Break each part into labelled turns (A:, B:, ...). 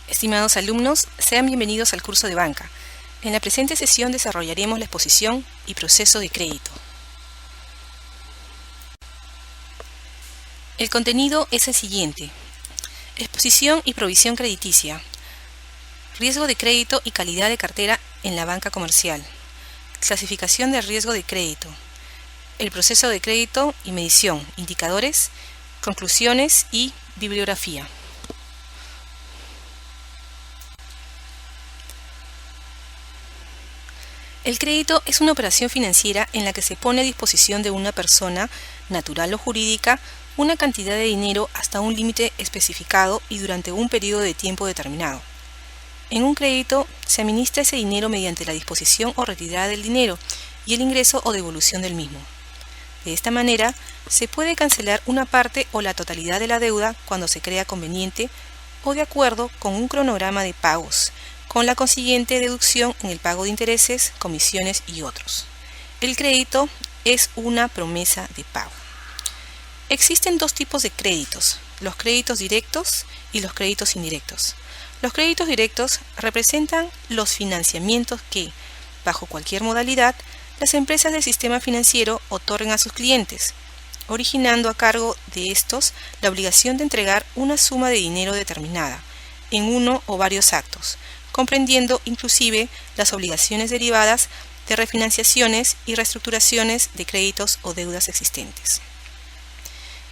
A: Estimados alumnos, sean bienvenidos al curso de banca. En la presente sesión desarrollaremos la exposición y proceso de crédito. El contenido es el siguiente: exposición y provisión crediticia, riesgo de crédito y calidad de cartera en la banca comercial, clasificación de riesgo de crédito, el proceso de crédito y medición, indicadores, conclusiones y bibliografía. El crédito es una operación financiera en la que se pone a disposición de una persona, natural o jurídica, una cantidad de dinero hasta un límite especificado y durante un periodo de tiempo determinado. En un crédito se administra ese dinero mediante la disposición o retirada del dinero y el ingreso o devolución del mismo. De esta manera, se puede cancelar una parte o la totalidad de la deuda cuando se crea conveniente o de acuerdo con un cronograma de pagos, con la consiguiente deducción en el pago de intereses, comisiones y otros. El crédito es una promesa de pago. Existen dos tipos de créditos: los créditos directos y los créditos indirectos. Los créditos directos representan los financiamientos que, bajo cualquier modalidad, las empresas del sistema financiero otorgan a sus clientes, originando a cargo de estos la obligación de entregar una suma de dinero determinada, en uno o varios actos, comprendiendo inclusive las obligaciones derivadas de refinanciaciones y reestructuraciones de créditos o deudas existentes.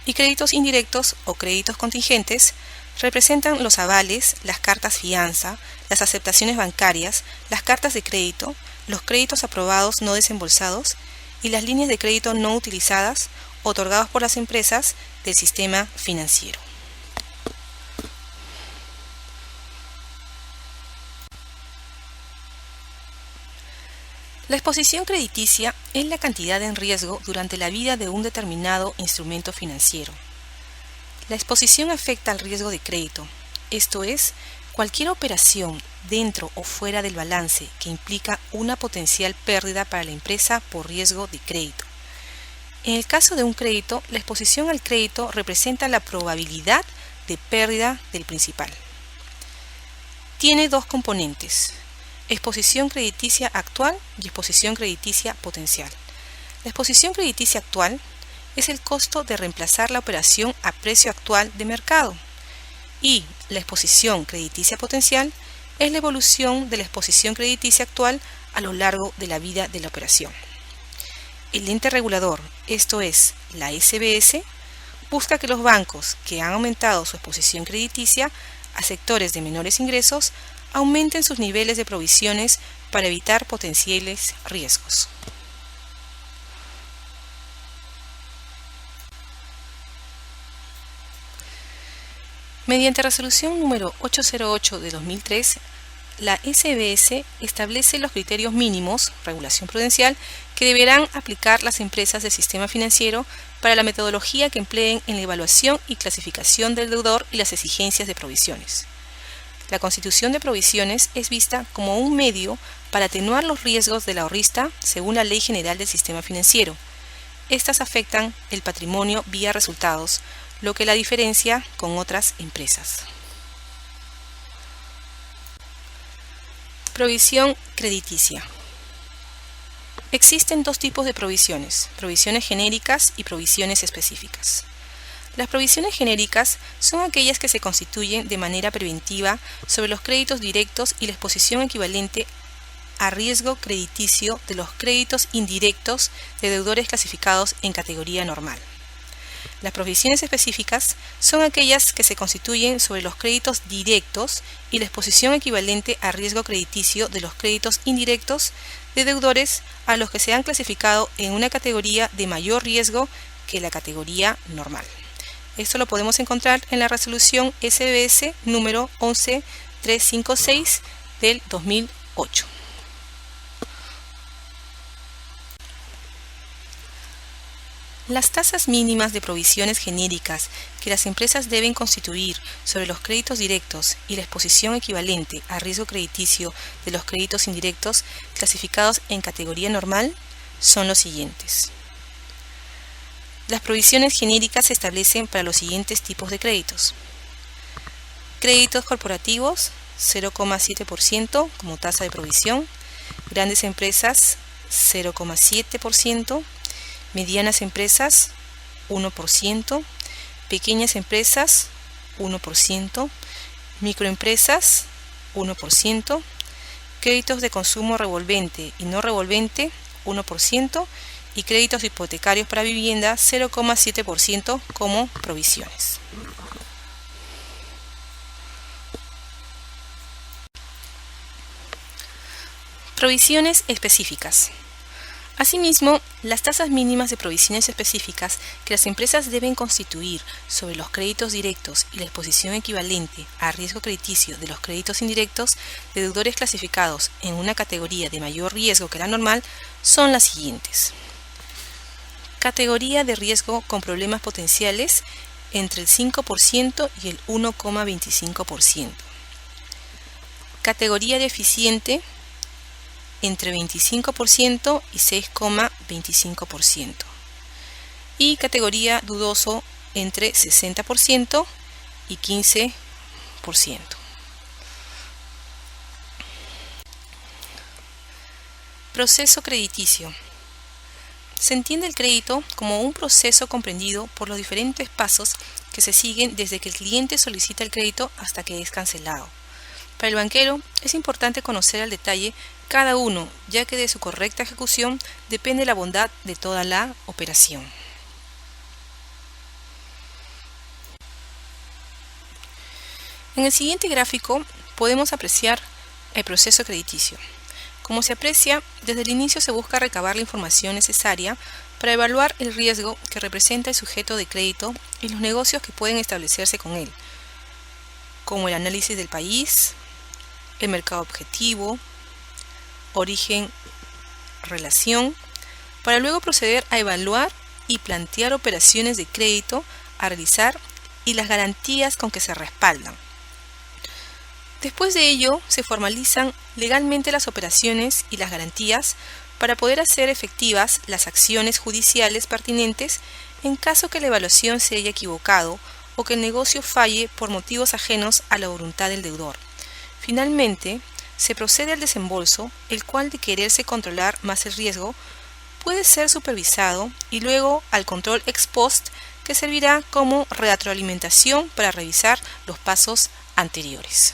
A: Y créditos indirectos o créditos contingentes representan los avales, las cartas fianza, las aceptaciones bancarias, las cartas de crédito, los créditos aprobados no desembolsados y las líneas de crédito no utilizadas otorgados por las empresas del sistema financiero. La exposición crediticia es la cantidad en riesgo durante la vida de un determinado instrumento financiero. La exposición afecta al riesgo de crédito, esto es, cualquier operación dentro o fuera del balance que implica una potencial pérdida para la empresa por riesgo de crédito. En el caso de un crédito, la exposición al crédito representa la probabilidad de pérdida del principal. Tiene dos componentes: exposición crediticia actual y exposición crediticia potencial. La exposición crediticia actual es el costo de reemplazar la operación a precio actual de mercado, y la exposición crediticia potencial es la evolución de la exposición crediticia actual a lo largo de la vida de la operación. El ente regulador, esto es, la SBS, busca que los bancos que han aumentado su exposición crediticia a sectores de menores ingresos aumenten sus niveles de provisiones para evitar potenciales riesgos. Mediante resolución número 808 de 2003, la SBS establece los criterios mínimos, regulación prudencial, que deberán aplicar las empresas del sistema financiero para la metodología que empleen en la evaluación y clasificación del deudor y las exigencias de provisiones. La constitución de provisiones es vista como un medio para atenuar los riesgos del ahorrista según la Ley General del Sistema Financiero. Estas afectan el patrimonio vía resultados, lo que la diferencia con otras empresas. Provisión crediticia. Existen dos tipos de provisiones: provisiones genéricas y provisiones específicas. Las provisiones genéricas son aquellas que se constituyen de manera preventiva sobre los créditos directos y la exposición equivalente a riesgo crediticio de los créditos indirectos de deudores clasificados en categoría normal. Las provisiones específicas son aquellas que se constituyen sobre los créditos directos y la exposición equivalente a riesgo crediticio de los créditos indirectos de deudores a los que se han clasificado en una categoría de mayor riesgo que la categoría normal. Esto lo podemos encontrar en la resolución SBS número 11356 del 2008. Las tasas mínimas de provisiones genéricas que las empresas deben constituir sobre los créditos directos y la exposición equivalente a riesgo crediticio de los créditos indirectos clasificados en categoría normal son los siguientes. Las provisiones genéricas se establecen para los siguientes tipos de créditos: créditos corporativos, 0,7% como tasa de provisión, grandes empresas 0,7%, medianas empresas 1%, pequeñas empresas 1%, microempresas 1%, créditos de consumo revolvente y no revolvente 1% y créditos hipotecarios para vivienda 0,7% como provisiones. Provisiones específicas. Asimismo, las tasas mínimas de provisiones específicas que las empresas deben constituir sobre los créditos directos y la exposición equivalente a riesgo crediticio de los créditos indirectos de deudores clasificados en una categoría de mayor riesgo que la normal son las siguientes. Categoría de riesgo con problemas potenciales entre el 5% y el 1,25%. Categoría deficiente entre 25% y 6,25%. Y categoría dudoso entre 60% y 15%. Proceso crediticio. Se entiende el crédito como un proceso comprendido por los diferentes pasos que se siguen desde que el cliente solicita el crédito hasta que es cancelado. Para el banquero es importante conocer al detalle cada uno, ya que de su correcta ejecución depende la bondad de toda la operación. En el siguiente gráfico podemos apreciar el proceso crediticio. Como se aprecia, desde el inicio se busca recabar la información necesaria para evaluar el riesgo que representa el sujeto de crédito y los negocios que pueden establecerse con él, como el análisis del país, el mercado objetivo, origen, relación, para luego proceder a evaluar y plantear operaciones de crédito a realizar y las garantías con que se respaldan. Después de ello, se formalizan legalmente las operaciones y las garantías para poder hacer efectivas las acciones judiciales pertinentes en caso que la evaluación se haya equivocado o que el negocio falle por motivos ajenos a la voluntad del deudor. Finalmente, se procede al desembolso, el cual, de quererse controlar más el riesgo, puede ser supervisado, y luego al control ex post, que servirá como retroalimentación para revisar los pasos anteriores.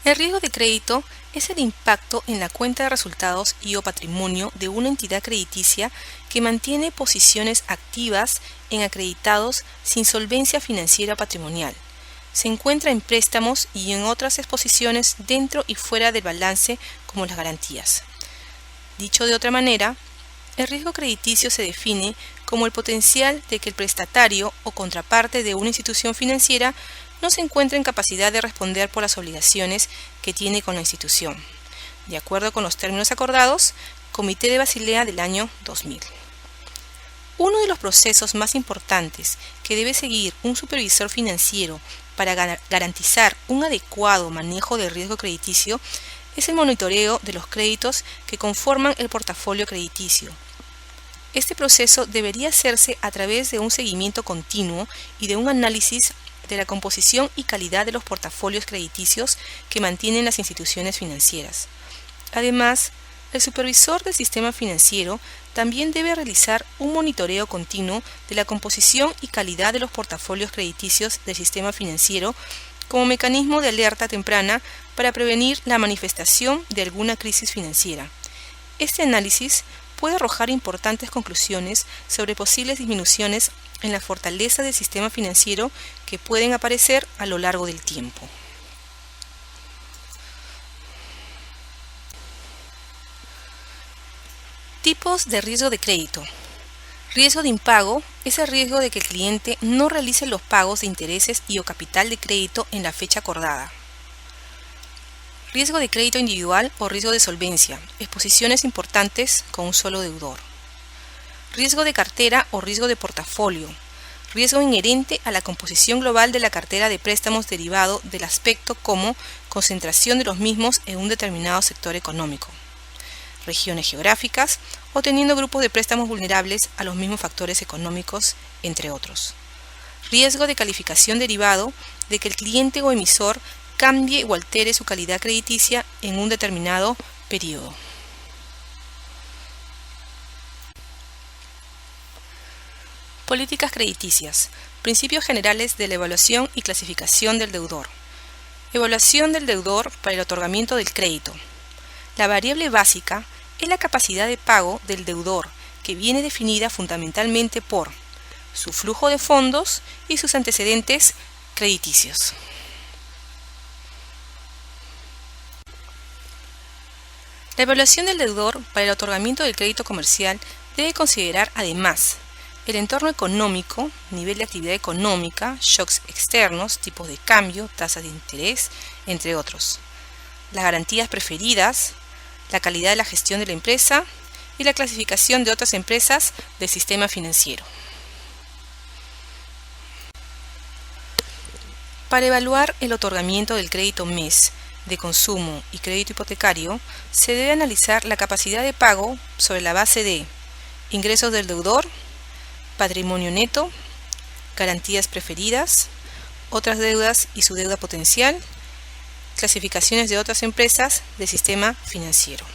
A: El riesgo de crédito es el impacto en la cuenta de resultados y o patrimonio de una entidad crediticia que mantiene posiciones activas en acreditados sin solvencia financiera patrimonial. Se encuentra en préstamos y en otras exposiciones dentro y fuera del balance, como las garantías. Dicho de otra manera, el riesgo crediticio se define como el potencial de que el prestatario o contraparte de una institución financiera no se encuentra en capacidad de responder por las obligaciones que tiene con la institución, de acuerdo con los términos acordados, Comité de Basilea del año 2000. Uno de los procesos más importantes que debe seguir un supervisor financiero para garantizar un adecuado manejo del riesgo crediticio es el monitoreo de los créditos que conforman el portafolio crediticio. Este proceso debería hacerse a través de un seguimiento continuo y de un análisis de la composición y calidad de los portafolios crediticios que mantienen las instituciones financieras. Además, el supervisor del sistema financiero también debe realizar un monitoreo continuo de la composición y calidad de los portafolios crediticios del sistema financiero como mecanismo de alerta temprana para prevenir la manifestación de alguna crisis financiera. Este análisis puede arrojar importantes conclusiones sobre posibles disminuciones en la fortaleza del sistema financiero que pueden aparecer a lo largo del tiempo. Tipos de riesgo de crédito. Riesgo de impago es el riesgo de que el cliente no realice los pagos de intereses y o capital de crédito en la fecha acordada. Riesgo de crédito individual o riesgo de solvencia, exposiciones importantes con un solo deudor. Riesgo de cartera o riesgo de portafolio, riesgo inherente a la composición global de la cartera de préstamos derivado del aspecto como concentración de los mismos en un determinado sector económico, regiones geográficas o teniendo grupos de préstamos vulnerables a los mismos factores económicos, entre otros. Riesgo de calificación derivado de que el cliente o emisor cambie o altere su calidad crediticia en un determinado periodo. Políticas crediticias. Principios generales de la evaluación y clasificación del deudor. Evaluación del deudor para el otorgamiento del crédito. La variable básica es la capacidad de pago del deudor, que viene definida fundamentalmente por su flujo de fondos y sus antecedentes crediticios. La evaluación del deudor para el otorgamiento del crédito comercial debe considerar además el entorno económico, nivel de actividad económica, shocks externos, tipos de cambio, tasas de interés, entre otros. Las garantías preferidas, la calidad de la gestión de la empresa y la clasificación de otras empresas del sistema financiero. Para evaluar el otorgamiento del crédito MES, de consumo y crédito hipotecario, se debe analizar la capacidad de pago sobre la base de ingresos del deudor, patrimonio neto, garantías preferidas, otras deudas y su deuda potencial, clasificaciones de otras empresas del sistema financiero.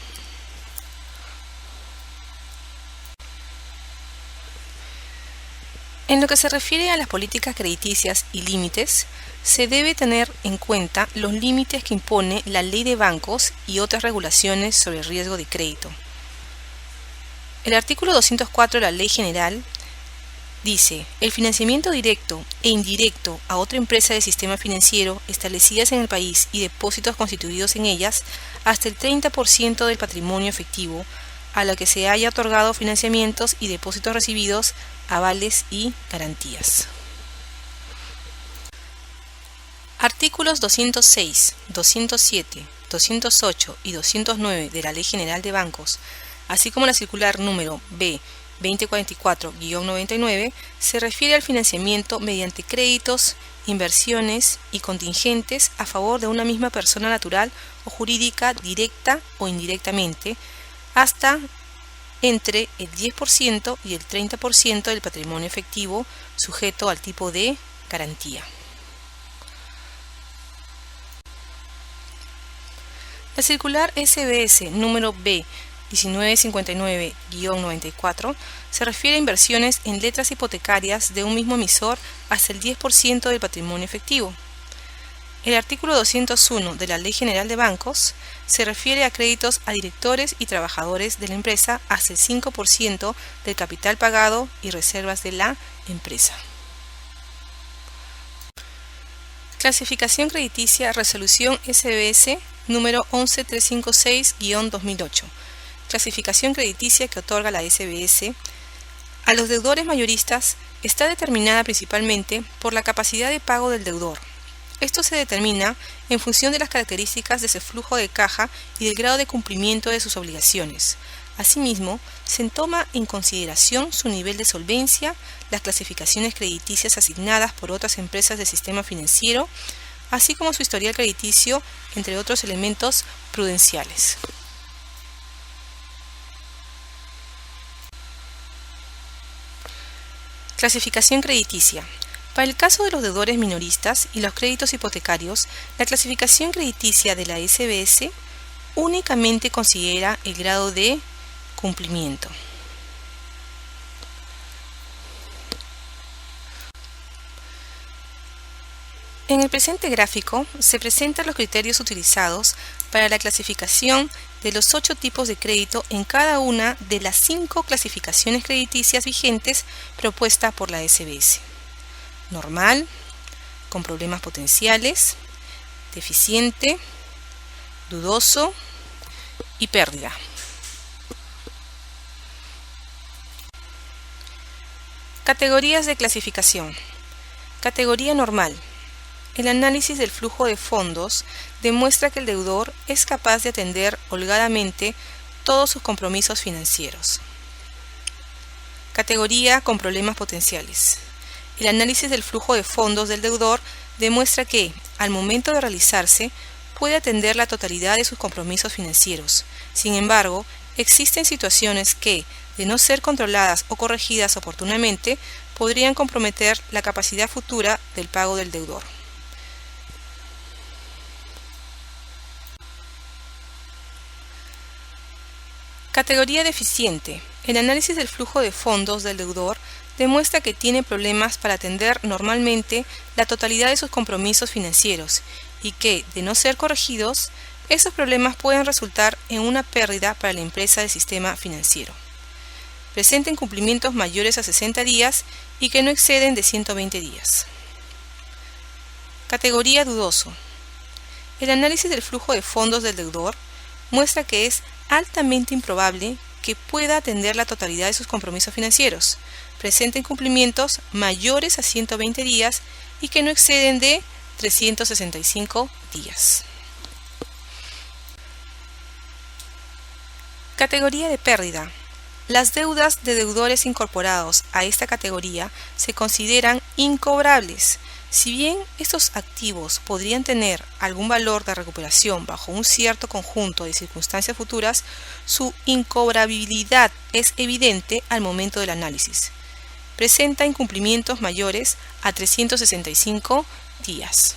A: En lo que se refiere a las políticas crediticias y límites, se debe tener en cuenta los límites que impone la Ley de Bancos y otras regulaciones sobre el riesgo de crédito. El artículo 204 de la Ley General dice: el financiamiento directo e indirecto a otra empresa del sistema financiero establecidas en el país y depósitos constituidos en ellas hasta el 30% del patrimonio efectivo a lo que se haya otorgado financiamientos y depósitos recibidos, avales y garantías. Artículos 206, 207, 208 y 209 de la Ley General de Bancos, así como la circular número B 2044-99, se refiere al financiamiento mediante créditos, inversiones y contingentes a favor de una misma persona natural o jurídica directa o indirectamente, hasta entre el 10% y el 30% del patrimonio efectivo sujeto al tipo de garantía. La circular SBS número B 1959-94 se refiere a inversiones en letras hipotecarias de un mismo emisor hasta el 10% del patrimonio efectivo. El artículo 201 de la Ley General de Bancos se refiere a créditos a directores y trabajadores de la empresa hasta el 5% del capital pagado y reservas de la empresa. Clasificación crediticia, resolución SBS número 11356-2008. Clasificación crediticia que otorga la SBS a los deudores mayoristas está determinada principalmente por la capacidad de pago del deudor. Esto se determina en función de las características de ese flujo de caja y del grado de cumplimiento de sus obligaciones. Asimismo, se toma en consideración su nivel de solvencia, las clasificaciones crediticias asignadas por otras empresas del sistema financiero, así como su historial crediticio, entre otros elementos prudenciales. Clasificación crediticia. Para el caso de los deudores minoristas y los créditos hipotecarios, la clasificación crediticia de la SBS únicamente considera el grado de cumplimiento. En el presente gráfico se presentan los criterios utilizados para la clasificación de los 8 tipos de crédito en cada una de las 5 clasificaciones crediticias vigentes propuestas por la SBS. Normal, con problemas potenciales, deficiente, dudoso y pérdida. Categorías de clasificación. Categoría normal. El análisis del flujo de fondos demuestra que el deudor es capaz de atender holgadamente todos sus compromisos financieros. Categoría con problemas potenciales. El análisis del flujo de fondos del deudor demuestra que, al momento de realizarse, puede atender la totalidad de sus compromisos financieros. Sin embargo, existen situaciones que, de no ser controladas o corregidas oportunamente, podrían comprometer la capacidad futura del pago del deudor. Categoría deficiente. El análisis del flujo de fondos del deudor demuestra que tiene problemas para atender normalmente la totalidad de sus compromisos financieros y que, de no ser corregidos, esos problemas pueden resultar en una pérdida para la empresa del sistema financiero. Presenta incumplimientos mayores a 60 días y que no exceden de 120 días. Categoría dudoso. El análisis del flujo de fondos del deudor muestra que es altamente improbable que pueda atender la totalidad de sus compromisos financieros. Presenta incumplimientos mayores a 120 días y que no exceden de 365 días. Categoría de pérdida. Las deudas de deudores incorporados a esta categoría se consideran incobrables. Si bien estos activos podrían tener algún valor de recuperación bajo un cierto conjunto de circunstancias futuras, su incobrabilidad es evidente al momento del análisis. Presenta incumplimientos mayores a 365 días.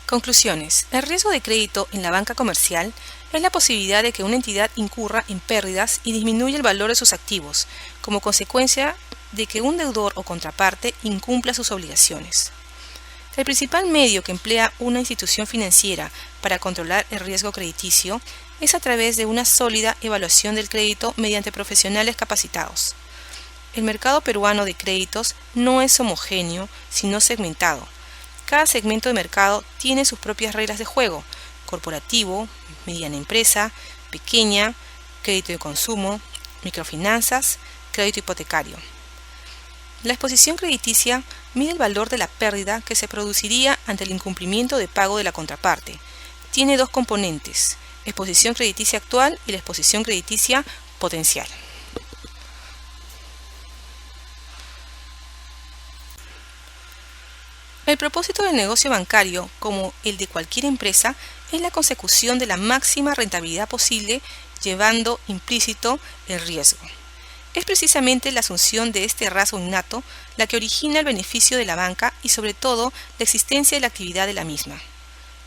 A: Conclusiones. El riesgo de crédito en la banca comercial es la posibilidad de que una entidad incurra en pérdidas y disminuya el valor de sus activos, como consecuencia de que un deudor o contraparte incumpla sus obligaciones. El principal medio que emplea una institución financiera para controlar el riesgo crediticio es a través de una sólida evaluación del crédito mediante profesionales capacitados. El mercado peruano de créditos no es homogéneo, sino segmentado. Cada segmento de mercado tiene sus propias reglas de juego: corporativo, mediana empresa, pequeña, crédito de consumo, microfinanzas, crédito hipotecario. La exposición crediticia mide el valor de la pérdida que se produciría ante el incumplimiento de pago de la contraparte. Tiene dos componentes: exposición crediticia actual y la exposición crediticia potencial. El propósito del negocio bancario, como el de cualquier empresa, es la consecución de la máxima rentabilidad posible, llevando implícito el riesgo. Es precisamente la asunción de este rasgo innato la que origina el beneficio de la banca y sobre todo la existencia de la actividad de la misma.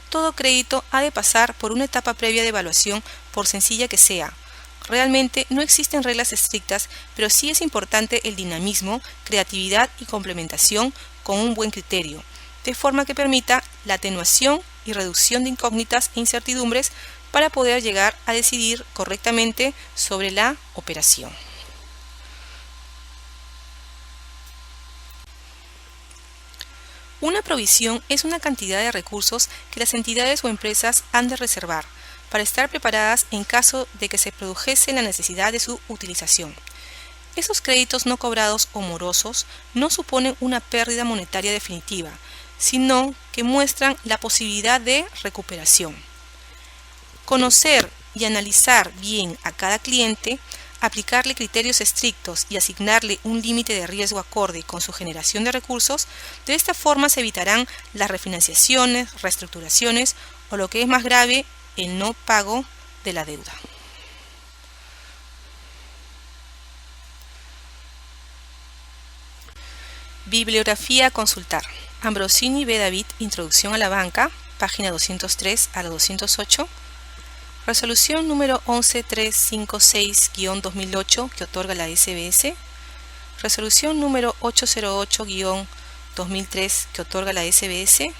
A: Todo crédito ha de pasar por una etapa previa de evaluación, por sencilla que sea. Realmente no existen reglas estrictas, pero sí es importante el dinamismo, creatividad y complementación con un buen criterio, de forma que permita la atenuación y reducción de incógnitas e incertidumbres para poder llegar a decidir correctamente sobre la operación. Una provisión es una cantidad de recursos que las entidades o empresas han de reservar para estar preparadas en caso de que se produjese la necesidad de su utilización. Esos créditos no cobrados o morosos no suponen una pérdida monetaria definitiva, sino que muestran la posibilidad de recuperación. Conocer y analizar bien a cada cliente, aplicarle criterios estrictos y asignarle un límite de riesgo acorde con su generación de recursos, de esta forma se evitarán las refinanciaciones, reestructuraciones o, lo que es más grave, el no pago de la deuda. Bibliografía a consultar: Ambrosini B. David, Introducción a la Banca, página 203 a la 208. Resolución número 11356-2008 que otorga la SBS. Resolución número 808-2003 que otorga la SBS.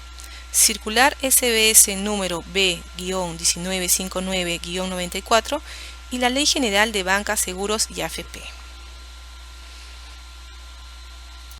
A: Circular SBS número B-1959-94 y la Ley General de Bancas, Seguros y AFP.